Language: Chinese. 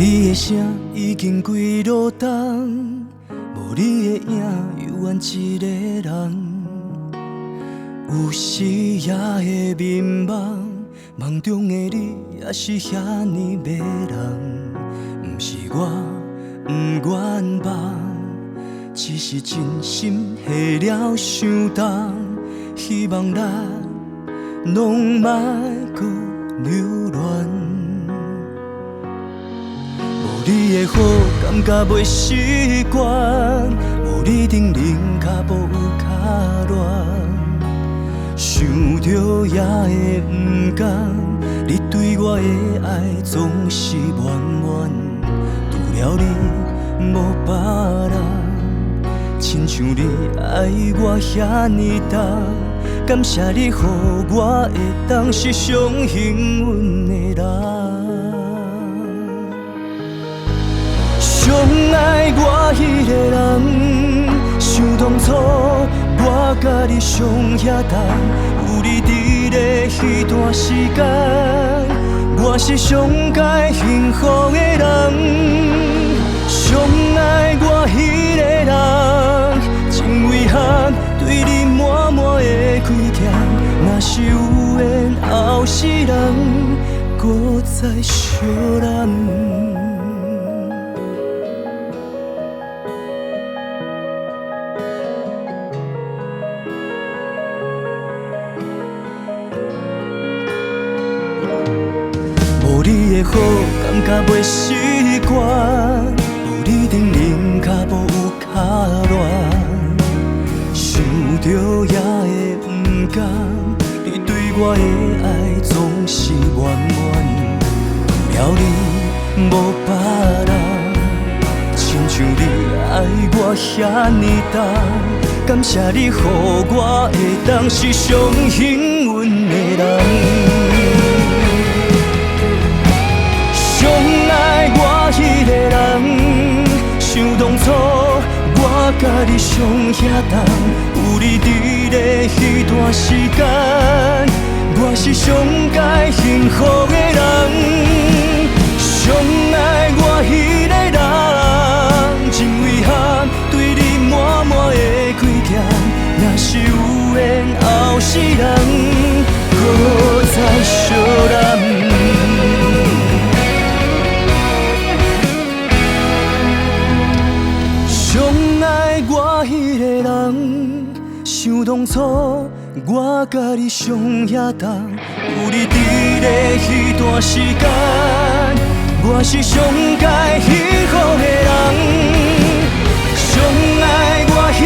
你的声已经几路冬，无你的影犹原一个人。有时也会迷茫，梦中的你也是遐尼迷人。不是我不愿放，只是真心下了伤重。希望咱拢莫搁留恋。无你的好，感觉袂习惯，无你顶冷脚步有较乱。想着也会不甘，你对我的爱总是远远，除了你无别人，亲像你爱我遐尼重，感谢你，予我会当是上幸运的人。上爱我迄个人，想当初我甲你上遐重，有你伫咧迄段时间，我是上该幸福的人。上爱我迄个人，真遗憾对你满满的亏欠，若是有缘后世人，搁再相恋。无你的好，感觉袂习惯，无你顶冷脚步有较乱。想着也会不甘，你对我的爱总是远远，除了你无别人，亲像你爱我遐尼重，感谢你，予我会当是上幸运的人。上爱我迄个人，想当初我甲你上遐重，有你伫咧迄段时间，我是上该幸福的人。上爱我迄个人，真遗憾对你满满的亏欠，若是有缘后世人，搁再相恋。迄个人，想当初我甲你上遐重，有你伫咧迄段时间，我是上该幸福的人。上爱我迄